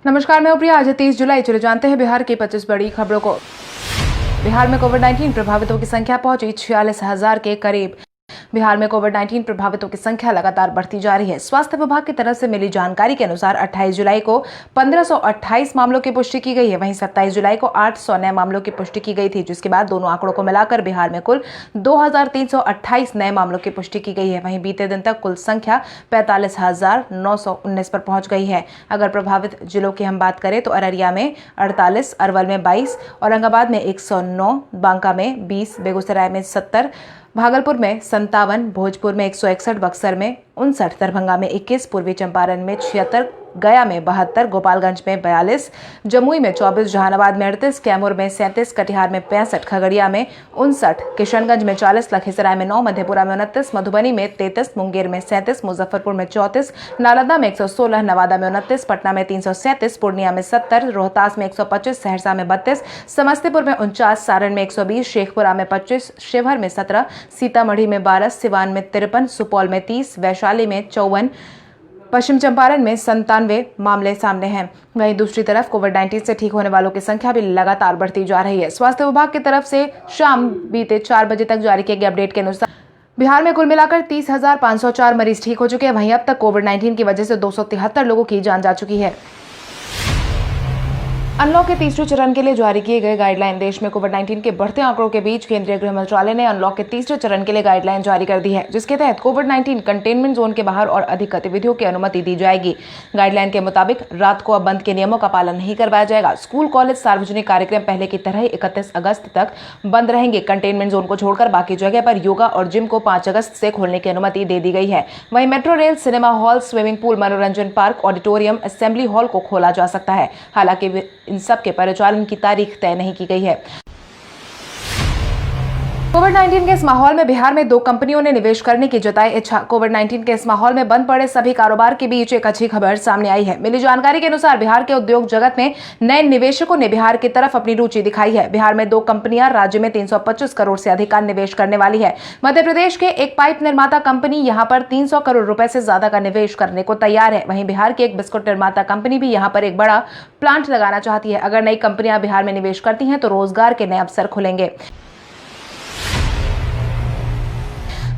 नमस्कार, मैं प्रिया। आज 30 जुलाई। चले जानते हैं बिहार की 25 बड़ी खबरों को। बिहार में कोविड-19 प्रभावितों की संख्या पहुंची 46,000 के करीब। बिहार में कोविड-19 प्रभावितों की संख्या लगातार बढ़ती जा रही है। स्वास्थ्य विभाग की तरफ से मिली जानकारी के अनुसार 28 जुलाई को 1528 मामलों की पुष्टि की गई है। वहीं 27 जुलाई को 800 नए मामलों की पुष्टि की गई थी, जिसके बाद दोनों आंकड़ों को मिलाकर बिहार में कुल 2328 नए मामलों की पुष्टि की गई है। वहीं बीते दिन तक कुल संख्या 45,919 पर पहुंच गई है। अगर प्रभावित जिलों की हम बात करें तो अररिया में 48, अरवल में 22, औरंगाबाद में 109, बांका में 20, बेगूसराय में 70, भागलपुर में 57, भोजपुर में 161, बक्सर में 59, दरभंगा में 21, पूर्वी चंपारण में 76, गया में 72, गोपालगंज में 42, जमुई में 24, जहानाबाद में 38, कैमूर में 37, कटिहार में 65, खगड़िया में 59, किशनगंज में 40, लखीसराय में 9, मधेपुरा में 29, मधुबनी में 33, मुंगेर में 37, मुजफ्फरपुर में 34, नालंदा में 116, नवादा में 29, पटना में 337, पूर्णिया में 70, रोहतास में 125, सहरसा में 32, समस्तीपुर में 49, सारण में 120, शेखपुरा में 25, शिवहर में 17, सीतामढ़ी में 12, सिवान में 53, सुपौल में 30, वैशाली में 54, पश्चिम चंपारण में 97 मामले सामने हैं। वहीं दूसरी तरफ कोविड-19 से ठीक होने वालों की संख्या भी लगातार बढ़ती जा रही है। स्वास्थ्य विभाग की तरफ से शाम बीते 4 बजे तक जारी किए गए अपडेट के अनुसार बिहार में कुल मिलाकर 30,504 मरीज ठीक हो चुके हैं। वहीं अब तक कोविड-19 की वजह से 273 लोगों की जान जा चुकी है। अनलॉक के तीसरे चरण के लिए जारी किए गए गाइडलाइन। देश में कोविड-19 के बढ़ते आंकड़ों के बीच केंद्रीय गृह मंत्रालय ने अनलॉक के तीसरे चरण के लिए गाइडलाइन जारी कर दी है, जिसके तहत कोविड-19 कंटेनमेंट जोन के बाहर और अधिक गतिविधियों की अनुमति दी जाएगी। गाइडलाइन के मुताबिक रात को अब बंद के नियमों का पालन नहीं करवाया जाएगा। स्कूल, कॉलेज, सार्वजनिक कार्यक्रम पहले की तरह ही 31 अगस्त तक बंद रहेंगे। कंटेनमेंट जोन को छोड़कर बाकी जगह पर योगा और जिम को 5 अगस्त से खोलने की अनुमति दे दी गई है। वहीं metro rail, cinema hall, swimming pool, मनोरंजन पार्क, ऑडिटोरियम, असेंबली हॉल को खोला जा सकता है। हालांकि इन सब के परिचालन की तारीख तय नहीं की गई है। कोविड-19 के इस माहौल में बिहार में 2 कंपनियों ने निवेश करने की जताई इच्छा। कोविड-19 के इस माहौल में बंद पड़े सभी कारोबार के बीच एक अच्छी खबर सामने आई है। मिली जानकारी के अनुसार बिहार के उद्योग जगत में नए निवेशकों ने बिहार की तरफ अपनी रुचि दिखाई है। बिहार में 2 कंपनियां राज्य में 325 करोड़ से अधिक का निवेश करने वाली है। मध्य प्रदेश के एक पाइप निर्माता कंपनी यहां पर 300 करोड़ रुपए से ज्यादा का निवेश करने को तैयार है। वहीं बिहार की एक बिस्कुट निर्माता कंपनी भी यहां पर एक बड़ा प्लांट लगाना चाहती है। अगर नई कंपनियां बिहार में निवेश करती हैं तो रोजगार के नए अवसर खुलेंगे।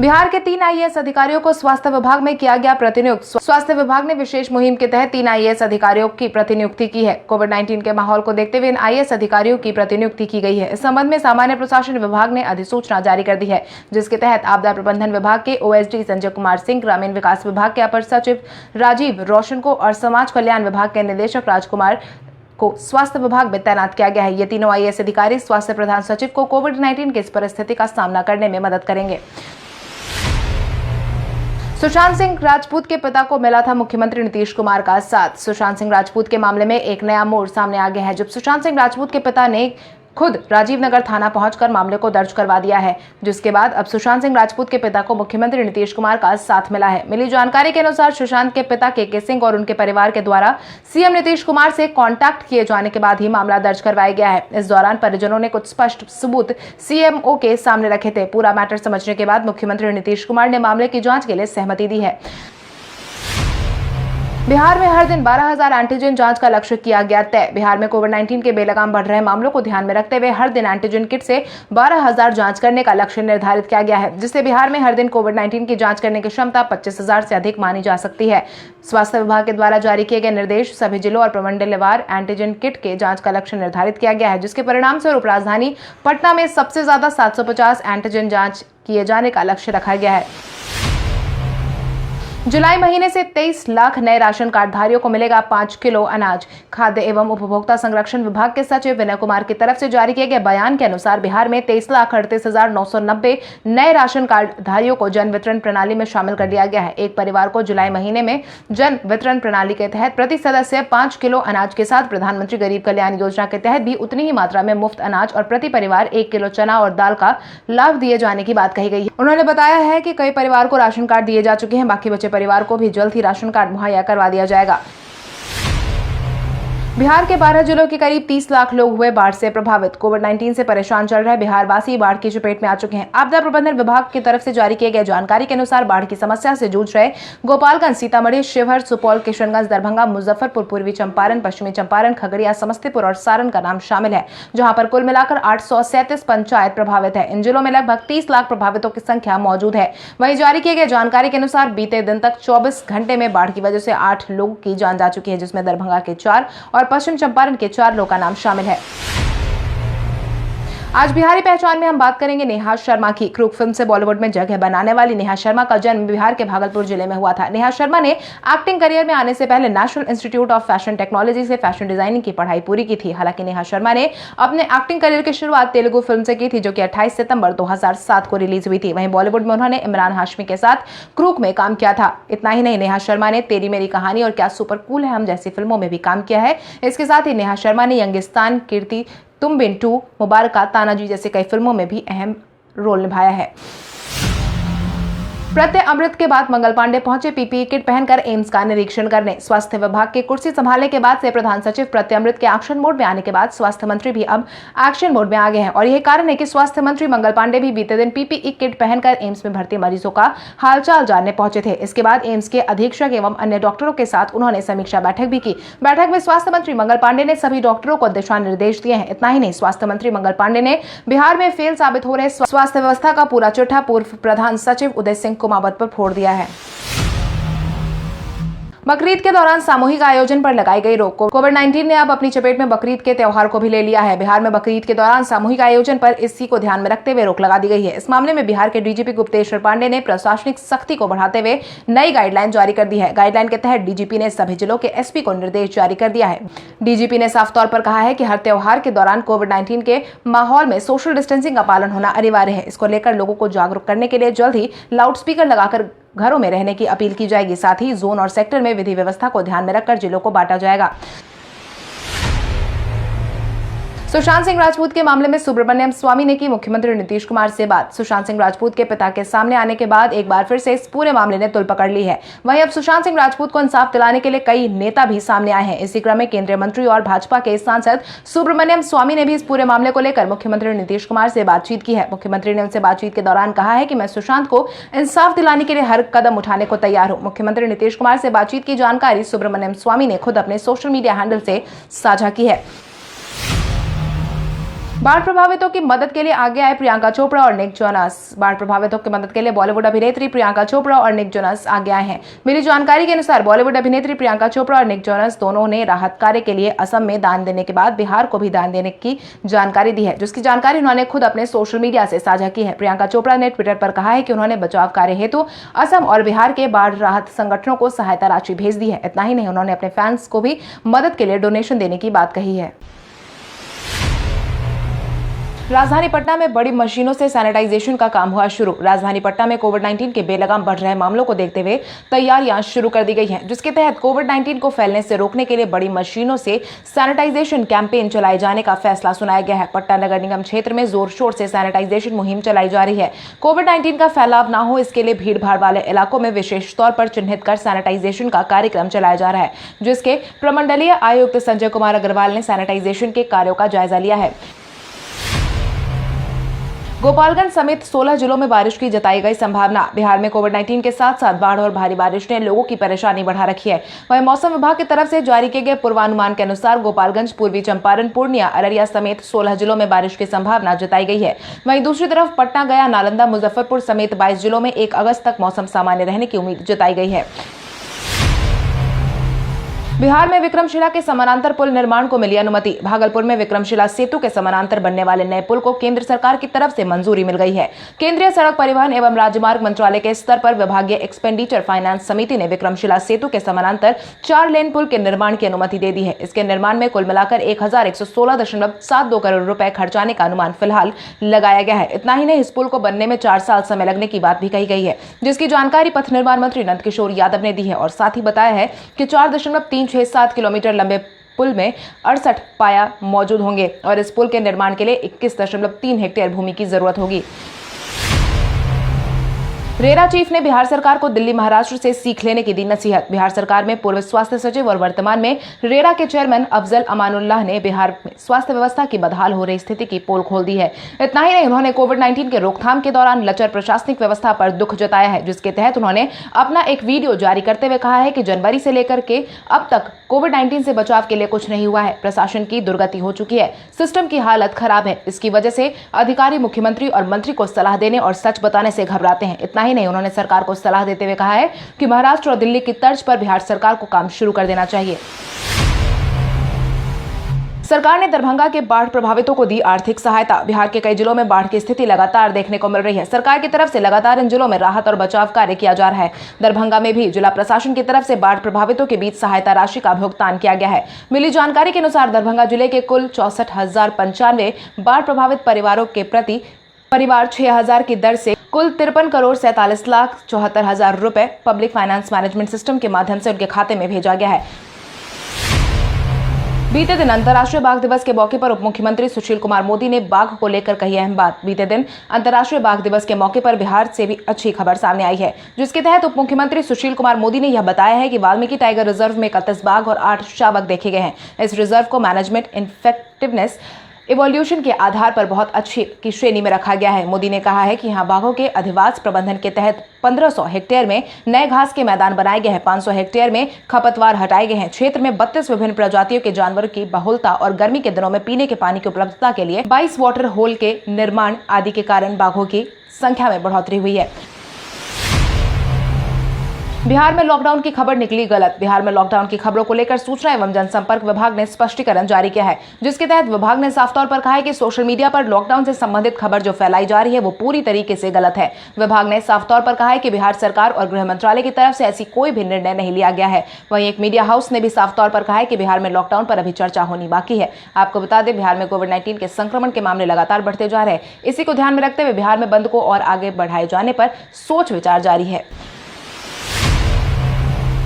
बिहार के 3 आईएएस अधिकारियों को स्वास्थ्य विभाग में किया गया प्रतिनियुक्त। स्वास्थ्य विभाग ने विशेष मुहिम के तहत 3 आईएएस अधिकारियों की प्रतिनियुक्ति की है। कोविड-19 के माहौल को देखते हुए इन आईएएस अधिकारियों की प्रतिनियुक्ति की गई है। इस संबंध में सामान्य प्रशासन विभाग ने अधिसूचना जारी कर दी है, जिसके तहत आपदा प्रबंधन विभाग के ओएसडी संजय कुमार सिंह, ग्रामीण विकास विभाग के अपर सचिव राजीव रोशन को और समाज कल्याण विभाग के निदेशक राजकुमार को स्वास्थ्य विभाग में तैनात किया गया है। ये तीनों आईएएस अधिकारी स्वास्थ्य प्रधान सचिव को कोविड-19 की इस परिस्थिति का सामना करने में मदद करेंगे। सुशांत सिंह राजपूत के पिता को मिला था मुख्यमंत्री नीतीश कुमार का साथ। सुशांत सिंह राजपूत के मामले में एक नया मोड़ सामने आ गया है, जब सुशांत सिंह राजपूत के पिता ने खुद राजीव नगर थाना पहुंचकर मामले को दर्ज करवा दिया है, जिसके बाद अब सुशांत सिंह राजपूत के पिता को मुख्यमंत्री नीतीश कुमार का साथ मिला है। मिली जानकारी के अनुसार सुशांत के पिता के सिंह और उनके परिवार के द्वारा सीएम नीतीश कुमार से कांटेक्ट किए जाने के बाद ही मामला दर्ज करवाया गया है। इस दौरान परिजनों ने कुछ स्पष्ट सबूत सीएमओ के सामने रखे थे। पूरा मैटर समझने के बाद मुख्यमंत्री नीतीश कुमार ने मामले की जांच के लिए सहमति दी है। बिहार में हर दिन 12,000 एंटीजन जांच का लक्ष्य किया गया तय। बिहार में कोविड-19 के बेलगाम बढ़ रहे मामलों को ध्यान में रखते हुए हर दिन एंटीजन किट से 12,000 जांच करने का लक्ष्य निर्धारित किया गया है, जिससे बिहार में हर दिन कोविड-19 की जांच करने की क्षमता 25,000 से अधिक मानी जा सकती है। स्वास्थ्य विभाग के द्वारा जारी किए गए निर्देश सभी जिलों और प्रमंडलवार एंटीजन किट के जांच का लक्ष्य निर्धारित किया गया है, जिसके परिणाम स्वरूप राजधानी पटना में सबसे ज्यादा 750 एंटीजन जांच किए जाने का लक्ष्य रखा गया है। जुलाई महीने से 23 लाख नए राशन कार्ड धारियों को मिलेगा 5 किलो अनाज। खाद्य एवं उपभोक्ता संरक्षण विभाग के सचिव विनय कुमार की तरफ से जारी किए गए बयान के अनुसार बिहार में 23,38,990 नए राशन कार्ड धारियों को जन वितरण प्रणाली में शामिल कर दिया गया है। एक परिवार को जुलाई महीने में जन वितरण प्रणाली के तहत प्रति सदस्य 5 किलो अनाज के साथ प्रधानमंत्री गरीब कल्याण योजना के तहत भी उतनी ही मात्रा में मुफ्त अनाज और प्रति परिवार 1 किलो चना और दाल का लाभ दिए जाने की बात कही गई है। उन्होंने बताया है कि कई परिवार को राशन कार्ड दिए जा चुके हैं, बाकी बचे परिवार को भी जल्द ही राशन कार्ड मुहैया करवा दिया जाएगा। बिहार के 12 जिलों के करीब 30 लाख लोग हुए बाढ़ से प्रभावित। कोविड-19 से परेशान चल रहे बिहार वासी बाढ़ की चपेट में आ चुके हैं। आपदा प्रबंधन विभाग की तरफ से जारी किए गए जानकारी के अनुसार बाढ़ की समस्या से जूझ रहे गोपालगंज, सीतामढ़ी, शिवहर, सुपौल, किशनगंज, दरभंगा, मुजफ्फरपुर, पूर्वी चंपारण, पश्चिमी चंपारण, खगड़िया, समस्तीपुर और सारण का नाम शामिल है, जहां पर कुल मिलाकर 837 पंचायत प्रभावित है। इन जिलों में लगभग 30 लाख प्रभावितों की संख्या मौजूद है। वहीं जारी किए गए जानकारी के अनुसार बीते दिन तक 24 घंटे में बाढ़ की वजह से 8 लोगों की जान जा चुकी है, जिसमें दरभंगा के 4 और पश्चिम चंपारण के 4 लोगों का नाम शामिल है। आज बिहारी पहचान में हम बात करेंगे नेहा शर्मा की। क्रूक फिल्म से बॉलीवुड में जगह बनाने वाली नेहा शर्मा का जन्म बिहार के भागलपुर जिले में हुआ था। नेहा शर्मा ने एक्टिंग करियर में आने से पहले national institute of fashion technology से फैशन डिजाइनिंग की पढ़ाई पूरी की थी। हालांकि नेहा शर्मा ने अपने एक्टिंग करियर की शुरुआत तेलुगु फिल्म से की थी, जो कि 28 सितंबर 2007 को रिलीज हुई थी। वहीं बॉलीवुड में उन्होंने इमरान हाशमी के साथ क्रूक में काम किया था। इतना ही नहीं, नेहा शर्मा ने तेरी मेरी कहानी और क्या सुपर कूल है हम जैसी फिल्मों में भी काम किया है। इसके साथ ही नेहा शर्मा ने यंगिस्तान, कीर्ति, तुम बिन 2, मुबारका, तानाजी जैसे कई फिल्मों में भी अहम रोल निभाया है। प्रत्यय अमृत के बाद मंगल पांडे पहुंचे पीपीई किट पहनकर एम्स का निरीक्षण करने। स्वास्थ्य विभाग की कुर्सी संभालने के बाद से प्रधान सचिव प्रत्यय अमृत के एक्शन मोड में आने के बाद स्वास्थ्य मंत्री भी अब एक्शन मोड में आ गए हैं और यही कारण है कि स्वास्थ्य मंत्री मंगल पांडे भी बीते दिन पीपीई किट पहनकर एम्स में भर्ती मरीजों का हालचाल जानने पहुंचे थे। इसके बाद एम्स के अधीक्षक एवं अन्य डॉक्टरों के साथ उन्होंने समीक्षा बैठक भी की। बैठक में स्वास्थ्य मंत्री मंगल पांडे ने सभी डॉक्टरों को दिशा निर्देश दिए हैं। इतना ही नहीं, स्वास्थ्य मंत्री मंगल पांडे ने बिहार में फेल साबित हो रहे स्वास्थ्य व्यवस्था का पूरा चिट्ठा पूर्व प्रधान सचिव उदय सिंह कुमावत पर फोड़ दिया है। बकरीद के दौरान सामूहिक आयोजन पर लगाई गई रोक को कोविड-19 ने अब अपनी चपेट में बकरीद के त्योहार को भी ले लिया है। बिहार में बकरीद के दौरान सामूहिक आयोजन पर इसी को ध्यान में रखते हुए रोक लगा दी गई है। इस मामले में बिहार के डीजीपी गुप्तेश्वर पांडे ने प्रशासनिक सख्ती को बढ़ाते हुए नई गाइडलाइन जारी कर दी है। गाइडलाइन के तहत डीजीपी ने सभी जिलों के एसपी को निर्देश जारी कर दिया है। डीजीपी ने साफ तौर पर कहा है कि हर त्योहार के दौरान कोविड-19 के माहौल में सोशल डिस्टेंसिंग का पालन होना अनिवार्य है। इसको लेकर लोगों को जागरूक करने के लिए जल्द ही लाउडस्पीकर लगाकर घरों में रहने की अपील की जाएगी। साथ ही जोन और सेक्टर में विधि व्यवस्था को ध्यान में रखकर जिलों को बांटा जाएगा। सुशांत सिंह राजपूत के मामले में सुब्रमण्यम स्वामी ने की मुख्यमंत्री नीतीश कुमार से बात। सुशांत सिंह राजपूत के पिता के सामने आने के बाद एक बार फिर से इस पूरे मामले ने तुल पकड़ ली है। वहीं अब सुशांत सिंह राजपूत को इंसाफ दिलाने के लिए कई नेता भी सामने आए हैं। इसी क्रम में केंद्रीय मंत्री और भाजपा के सांसद सुब्रमण्यम स्वामी ने भी इस पूरे मामले को लेकर मुख्यमंत्री नीतीश कुमार से बातचीत की है। मुख्यमंत्री ने उनसे बातचीत के दौरान कहा है कि मैं सुशांत को इंसाफ दिलाने के लिए हर कदम उठाने को तैयार हूं। मुख्यमंत्री नीतीश कुमार से बातचीत की जानकारी सुब्रमण्यम स्वामी ने खुद अपने सोशल मीडिया हैंडल से साझा की है। बाढ़ प्रभावितों की मदद के लिए आगे आए प्रियंका चोपड़ा और निक जोनास। बाढ़ प्रभावितों की मदद के लिए बॉलीवुड अभिनेत्री प्रियंका चोपड़ा और निक जोनास आगे आए हैं। मिली जानकारी के अनुसार बॉलीवुड अभिनेत्री प्रियंका चोपड़ा और निक जोनास दोनों ने राहत कार्य के लिए असम में दान देने के बाद बिहार को भी दान देने की जानकारी दी है, जिसकी जानकारी उन्होंने खुद अपने सोशल मीडिया से साझा की है। प्रियंका चोपड़ा ने ट्विटर पर कहा है कि उन्होंने बचाव कार्य हेतु असम और बिहार के बाढ़ राहत संगठनों को सहायता राशि भेज दी है। इतना ही नहीं, उन्होंने अपने फैंस को भी मदद के लिए डोनेशन देने की बात कही है। राजधानी पटना में बड़ी मशीनों से सैनिटाइजेशन का काम हुआ शुरू। राजधानी पटना में कोविड-19 के बेलगाम बढ़ रहे मामलों को देखते हुए तैयारियां शुरू कर दी गई हैं, जिसके तहत कोविड-19 को फैलने से रोकने के लिए बड़ी मशीनों से सैनिटाइजेशन कैंपेन चलाए जाने का फैसला सुनाया गया है। पटना नगर निगम क्षेत्र में जोर शोर से सैनिटाइजेशन मुहिम चलाई जा रही है। कोविड-19 का फैलाव न हो, इसके लिए भीड़ भाड़ वाले इलाकों में विशेष तौर पर चिन्हित कर सैनिटाइजेशन का कार्यक्रम चलाया जा रहा है, जिसके प्रमंडलीय आयुक्त संजय कुमार अग्रवाल ने सैनिटाइजेशन के कार्यों का जायजा लिया है। गोपालगंज समेत 16 जिलों में बारिश की जताई गई संभावना। बिहार में कोविड-19 के साथ साथ बाढ़ और भारी बारिश ने लोगों की परेशानी बढ़ा रखी है। वहीं मौसम विभाग की तरफ से जारी किए गए पूर्वानुमान के अनुसार गोपालगंज, पूर्वी चंपारण, पूर्णिया, अररिया समेत 16 जिलों में बारिश की संभावना जताई गई है। वहीं दूसरी तरफ पटना, गया, नालंदा, मुजफ्फरपुर समेत 22 जिलों में 1 अगस्त तक मौसम सामान्य रहने की उम्मीद जताई गई है। बिहार में विक्रमशिला के समानांतर पुल निर्माण को मिली अनुमति। भागलपुर में विक्रमशिला सेतु के समानांतर बनने वाले नए पुल को केंद्र सरकार की तरफ से मंजूरी मिल गई है। केंद्रीय सड़क परिवहन एवं राजमार्ग मंत्रालय के स्तर पर विभागीय एक्सपेंडिचर फाइनेंस समिति ने विक्रमशिला सेतु के समानांतर 4 लेन पुल के निर्माण की अनुमति दे दी है। इसके निर्माण में कुल मिलाकर 1116.72 करोड़ रुपए खर्च आने का अनुमान फिलहाल लगाया गया है। इतना ही नहीं, इस पुल को बनने में 4 साल समय लगने की बात भी कही गई है, जिसकी जानकारी पथ निर्माण मंत्री नंदकिशोर यादव ने दी है और साथ ही बताया है कि 4.367 किलोमीटर लंबे पुल में 68 पाया मौजूद होंगे और इस पुल के निर्माण के लिए 21.3 हेक्टेयर भूमि की जरूरत होगी। रेरा चीफ ने बिहार सरकार को दिल्ली महाराष्ट्र से सीख लेने की दी नसीहत। बिहार सरकार में पूर्व स्वास्थ्य सचिव और वर्तमान में रेरा के चेयरमैन अफजल अमानुल्लाह ने बिहार में स्वास्थ्य व्यवस्था की बदहाल हो रही स्थिति की पोल खोल दी है। इतना ही नहीं, उन्होंने कोविड-19 के रोकथाम के दौरान लचर प्रशासनिक व्यवस्था पर दुख जताया है, जिसके तहत उन्होंने अपना एक वीडियो जारी करते हुए कहा है कि जनवरी से लेकर के अब तक कोविड-19 से बचाव के लिए कुछ नहीं हुआ है। प्रशासन की दुर्गति हो चुकी है, सिस्टम की हालत खराब है। इसकी वजह से अधिकारी मुख्यमंत्री और मंत्री को सलाह देने और सच बताने से घबराते हैं। इतना ही नहीं, उन्होंने सरकार को सलाह देते हुए कहा है कि महाराष्ट्र और दिल्ली की तर्ज पर बिहार सरकार को काम शुरू कर देना चाहिए। सरकार ने दरभंगा के बाढ़ प्रभावितों को दी आर्थिक सहायता। बिहार के कई जिलों में बाढ़ की स्थिति लगातार देखने को मिल रही है। सरकार की तरफ से लगातार इन जिलों में राहत और बचाव कार्य किया जा रहा है। दरभंगा में भी जिला प्रशासन की तरफ से बाढ़ प्रभावितों के बीच सहायता राशि का भुगतान किया गया है। मिली जानकारी के अनुसार दरभंगा जिले के कुल 64,095 बाढ़ प्रभावित परिवारों के प्रति परिवार 6,000 की दर से कुल 53,47,74,000 रुपए पब्लिक फाइनेंस मैनेजमेंट सिस्टम के माध्यम से उनके खाते में भेजा गया है। बीते दिन अंतर्राष्ट्रीय बाघ दिवस के मौके पर उप मुख्यमंत्री सुशील कुमार मोदी ने बाघ को लेकर कही अहम बात। बीते दिन अंतर्राष्ट्रीय बाघ दिवस के मौके पर बिहार से भी अच्छी खबर सामने आई है, जिसके तहत उप मुख्यमंत्री सुशील कुमार मोदी ने यह बताया है कि वाल्मीकि टाइगर रिजर्व में 31 बाघ और 8 शावक देखे गए हैं। इस रिजर्व को मैनेजमेंट इफेक्टिवनेस इवोल्यूशन के आधार पर बहुत अच्छी की श्रेणी में रखा गया है। मोदी ने कहा है कि यहाँ बाघों के अधिवास प्रबंधन के तहत 1500 हेक्टेयर में नए घास के मैदान बनाए गए हैं, 500 हेक्टेयर में खपतवार हटाए गए हैं। क्षेत्र में 32 विभिन्न प्रजातियों के जानवरों की बहुलता और गर्मी के दिनों में पीने के पानी की उपलब्धता के लिए 22 वाटर होल के निर्माण आदि के कारण बाघों की संख्या में बढ़ोतरी हुई है। बिहार में लॉकडाउन की खबर निकली गलत। बिहार में लॉकडाउन की खबरों को लेकर सूचना एवं जनसंपर्क विभाग ने स्पष्टीकरण जारी किया है, जिसके तहत विभाग ने साफ तौर पर कहा है कि सोशल मीडिया पर लॉकडाउन से संबंधित खबर जो फैलाई जा रही है वो पूरी तरीके से गलत है। विभाग ने साफ तौर पर कहा है कि बिहार सरकार और गृह मंत्रालय की तरफ से ऐसी कोई भी निर्णय नहीं लिया गया है। वहीं एक मीडिया हाउस ने भी साफ तौर पर कहा है कि बिहार में लॉकडाउन पर अभी चर्चा होनी बाकी है। आपको बता दें, बिहार में कोविड-19 के संक्रमण के मामले लगातार बढ़ते जा रहे हैं। इसी को ध्यान में रखते हुए बिहार में बंद को और आगे बढ़ाए जाने पर सोच विचार जारी है।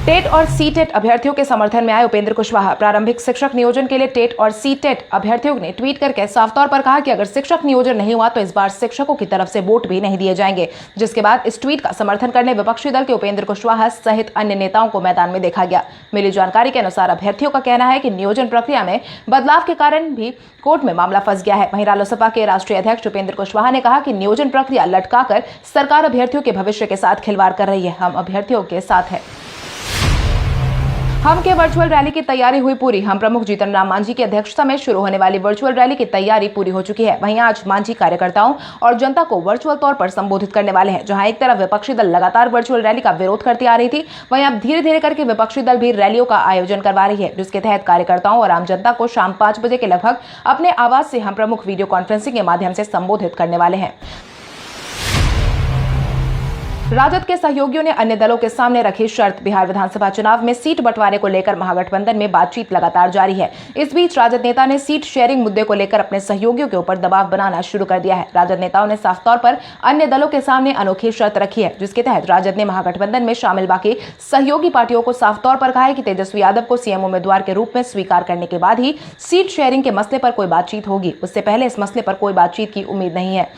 टेट और सीटेट अभ्यर्थियों के समर्थन में आए उपेंद्र कुशवाहा। प्रारंभिक शिक्षक नियोजन के लिए टेट और सीटेट अभ्यर्थियों ने ट्वीट करके साफ तौर पर कहा कि अगर शिक्षक नियोजन नहीं हुआ तो इस बार शिक्षकों की तरफ से वोट भी नहीं दिए जाएंगे। जिसके बाद इस ट्वीट का समर्थन करने विपक्षी दल के उपेंद्र कुशवाहा सहित अन्य नेताओं को मैदान में देखा गया। मिली जानकारी के अनुसार अभ्यर्थियों का कहना है कि नियोजन प्रक्रिया में बदलाव के कारण भी कोर्ट में मामला फंस गया है। वहीं रालोसपा के राष्ट्रीय अध्यक्ष उपेंद्र कुशवाहा ने कहा कि नियोजन प्रक्रिया लटकाकर सरकार अभ्यर्थियों के भविष्य के साथ खिलवाड़ कर रही है। हम अभ्यर्थियों के साथ है। हम के वर्चुअल रैली की तैयारी हुई पूरी। हम प्रमुख जीतन राम मांझी की अध्यक्षता में शुरू होने वाली वर्चुअल रैली की तैयारी पूरी हो चुकी है। वहीं आज मांझी कार्यकर्ताओं और जनता को वर्चुअल तौर पर संबोधित करने वाले हैं। जहां एक तरफ विपक्षी दल लगातार वर्चुअल रैली का विरोध करती आ रही थी, वहीं अब धीरे धीरे करके विपक्षी दल भी रैलियों का आयोजन करवा रही है, जिसके तहत कार्यकर्ताओं और आम जनता को शाम 5 बजे के लगभग अपने आवास से हम प्रमुख वीडियो कॉन्फ्रेंसिंग के माध्यम से संबोधित करने वाले हैं। राजद के सहयोगियों ने अन्य दलों के सामने रखी शर्त। बिहार विधानसभा चुनाव में सीट बंटवारे को लेकर महागठबंधन में बातचीत लगातार जारी है। इस बीच राजद नेता ने सीट शेयरिंग मुद्दे को लेकर अपने सहयोगियों के ऊपर दबाव बनाना शुरू कर दिया है। राजद नेताओं ने साफ तौर पर अन्य दलों के सामने अनोखी शर्त रखी है, जिसके तहत राजद ने महागठबंधन में शामिल बाकी सहयोगी पार्टियों को साफ तौर पर कहा है कि तेजस्वी यादव को सीएम उम्मीदवार के रूप में स्वीकार करने के बाद ही सीट शेयरिंग के मसले पर कोई बातचीत होगी। उससे पहले इस मसले पर कोई बातचीत की उम्मीद नहीं है।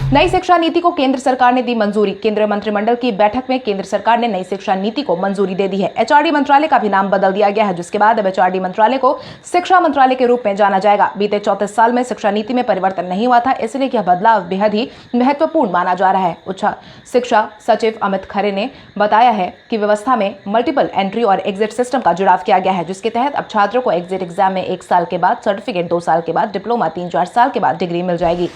नई शिक्षा नीति को केंद्र सरकार ने दी मंजूरी। केंद्रीय मंत्रिमंडल की बैठक में केंद्र सरकार ने नई शिक्षा नीति को मंजूरी दे दी है। एचआरडी मंत्रालय का भी नाम बदल दिया गया है, जिसके बाद अब एचआरडी मंत्रालय को शिक्षा मंत्रालय के रूप में जाना जाएगा। बीते 34 साल में शिक्षा नीति में परिवर्तन नहीं हुआ था, इसलिए यह बदलाव बेहद ही महत्वपूर्ण माना जा रहा है। उच्च शिक्षा सचिव अमित खरे ने बताया है कि व्यवस्था में मल्टीपल एंट्री और एग्जिट सिस्टम का जुड़ाव किया गया है, जिसके तहत अब छात्रों को एग्जिट एग्जाम में 1 साल के बाद, सर्टिफिकेट 2 साल के बाद, डिप्लोमा 3-4 साल के बाद डिग्री मिल जाएगी।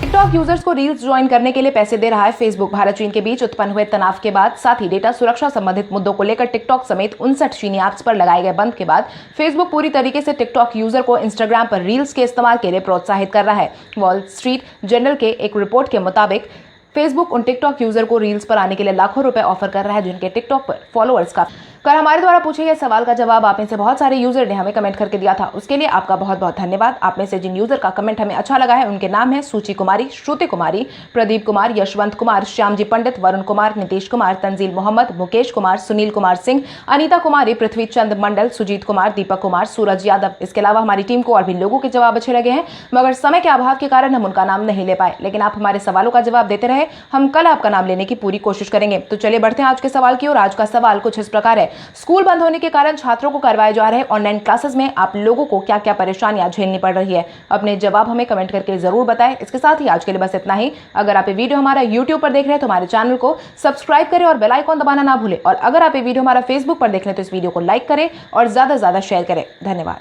टिकटॉक यूजर्स को रील्स ज्वाइन करने के लिए पैसे दे रहा है फेसबुक। भारत चीन के बीच उत्पन्न हुए तनाव के बाद, साथ ही डेटा सुरक्षा संबंधित मुद्दों को लेकर टिकटॉक समेत 59 चीनी ऐप्स पर लगाए गए बंद के बाद फेसबुक पूरी तरीके से टिकटॉक यूजर को इंस्टाग्राम पर रील्स के इस्तेमाल के लिए प्रोत्साहित कर रहा है। वॉल स्ट्रीट जर्नल के एक रिपोर्ट के मुताबिक फेसबुक उन टिकटॉक यूजर को रील्स पर आने के लिए लाखों रुपए ऑफर कर रहा है, जिनके टिकटॉक पर फॉलोअर्स का कल हमारे द्वारा पूछे गए सवाल का जवाब आप में से बहुत सारे यूजर ने हमें कमेंट करके दिया था, उसके लिए आपका बहुत बहुत धन्यवाद। आप में से जिन यूजर का कमेंट हमें अच्छा लगा है उनके नाम है सूची कुमारी, श्रुति कुमारी, प्रदीप कुमार, यशवंत कुमार, श्यामजी पंडित, वरुण कुमार, नीतीश कुमार, तंजील मोहम्मद, मुकेश कुमार, सुनील कुमार सिंह, अनीता कुमारी, पृथ्वी चंद मंडल, सुजीत कुमार, दीपक कुमार, सूरज यादव। इसके अलावा हमारी टीम को और भी लोगों के जवाब अच्छे लगे हैं, मगर समय के अभाव के कारण हम उनका नाम नहीं ले पाए, लेकिन आप हमारे सवालों का जवाब देते रहे। हम कल आपका नाम लेने की पूरी कोशिश करेंगे। तो चलिए बढ़ते हैं आज के सवाल की ओर। आज का सवाल कुछ इस प्रकार है, स्कूल बंद होने के कारण छात्रों को करवाए जा रहे ऑनलाइन क्लासेस में आप लोगों को क्या क्या परेशानियां झेलनी पड़ रही है? अपने जवाब हमें कमेंट करके जरूर बताएं। इसके साथ ही आज के लिए बस इतना ही। अगर आप ये वीडियो हमारा यूट्यूब पर देख रहे हैं तो हमारे चैनल को सब्सक्राइब करें और बेल आइकॉन दबाना ना भूलें। और अगर आप ये वीडियो हमारा फेसबुक पर देख रहे हैं तो इस वीडियो को लाइक करें और ज्यादा से ज्यादा शेयर करें। धन्यवाद।